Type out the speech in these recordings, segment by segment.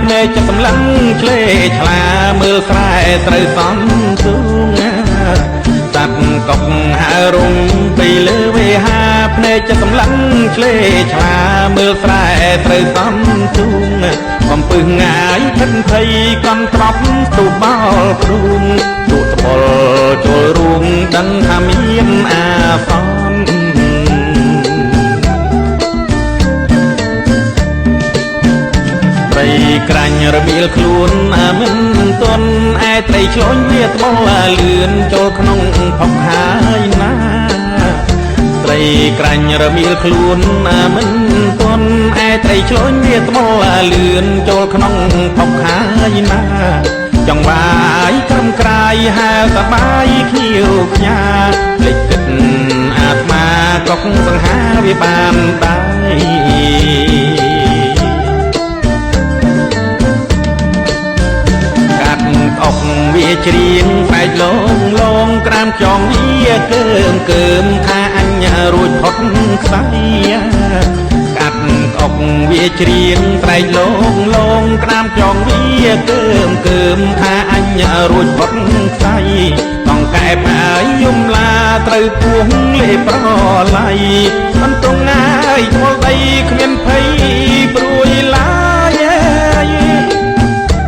ភ្នែកចិត្តសម្លឹងឆ្លេឆ្លាមើលស្រែត្រូវសំទូងតាត់កុកហើរុំពីលើវេហាភ្នែកចិត្តសម្លឹងឆ្លេឆ្លាមើលស្រែត្រូវសំទូងបំពឹងងាយភិនភ័យកន់ត្រប់ទូបោលព្រួងទូតបុលចូលរួមដឹងថាមានអាសន្នត្រីក្រាញ់រមៀលខ្លួនមិនទន់ឯត្រីឆ្លុញវាត្បូងលឿនចូលក្នុងផុកហើយណាត្រីក្រាញ់រមៀលខ្លួនមិនទន់ឯត្រីឆ្លុញវាត្បូងលឿនចូលក្នុងផុកហើយណាចង់បាយក្រុមក្រៃហៅសបាយខៀវខ្ញាលេចគិតអាត្មាកុកសង្ហាវាបានដែរអុកវាច្រៀងបែកលងលងក្រាមចងវាកើមថាអញរួចផុតខ្សែកាត់អុកវាច្រៀងបែកលងលងក្រាមចងវាកើមថាអញរួចផុតខ្សែតង់កែបហើយយំឡាត្រូវពោះលេប្រឡៃមិនទងងាយឈ្មោះដីគ្មានភ័យព្រួយឡាយ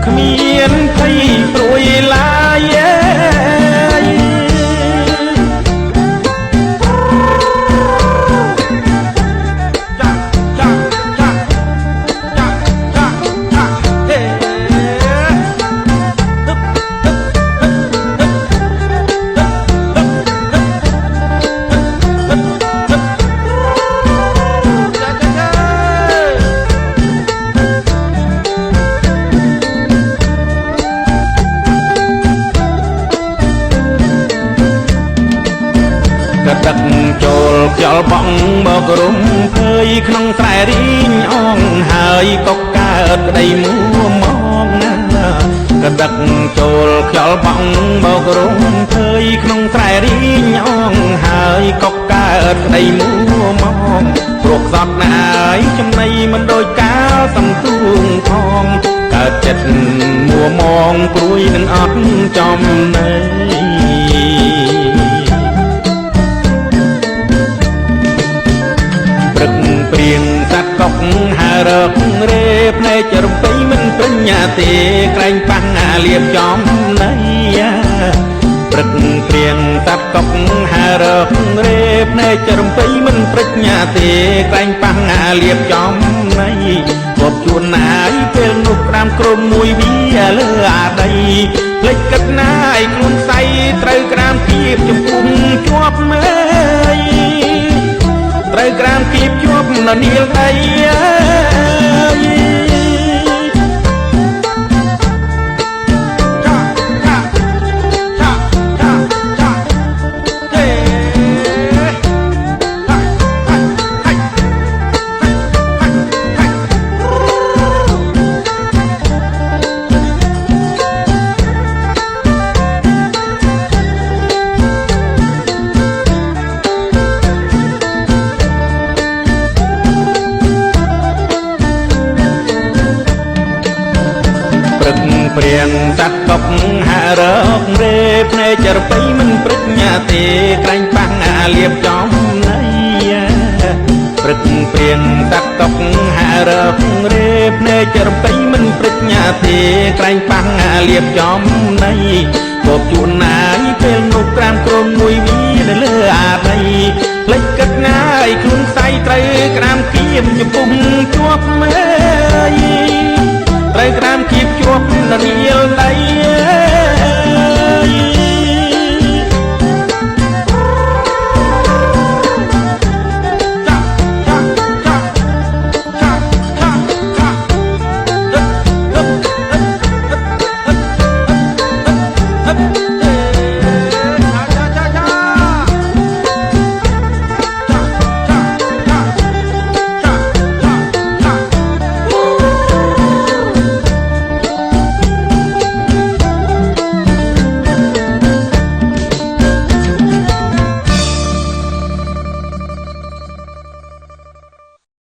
គ្មានភ័យព្រួយឡាយដឹកចូលខ្យល់បងបករុំភើយក្នុងស្រែរីងអងហើយកុកកើតក្តីមួមកណាក៏ដឹកចូលខ្យល់បងបករុំភើយក្នុងស្រែរីងអងហើយកុកកើតក្តីមួមកព្រោះខ្សត់ណាយចំណៃមិនដូចកាលសំទួងផងកើតចិត្តមួមកព្រួយនឹងអត់ចំណៃព្រៀងតាត់កុកហើរករេភ្នែករំពេញមិនបញ្ញាទេក្រែងប៉ះលៀបចំណៃព្រឹកព្រៀងតាត់កុកហើរករេភ្នែករំពេញមិនបញ្ញាទេក្រែងប៉ះលៀបចំណៃគប់ជួនណាយពេលនោះក្រាមក្រុមមួយវាលើអាដីភ្លេចគិតណាយខ្លួនសៃត្រូវក្រាមគៀបចំពុំជាប់មើលត្រូវក្រាមគៀបជាប់នៅនាលដីព្រៀងតាត់កុកហើរករេភ្នែករំពេញមិនបញ្ញាទេក្រែងប៉ះលៀបចំណៃព្រឹកព្រៀងតាត់កុកហើរករេភ្នែករំពេញមិនបញ្ញាទេក្រែងប៉ះលៀបចំណៃគប់ជួនណាយពេលនោះក្រាមក្រុមមួយវានៅលើអាដីភ្លេចគិតណាយខ្លួនសៃត្រូវក្រាមគៀមចំពុំជាប់មើលត្រូវក្រាមគៀបជាប់នៅនាលដី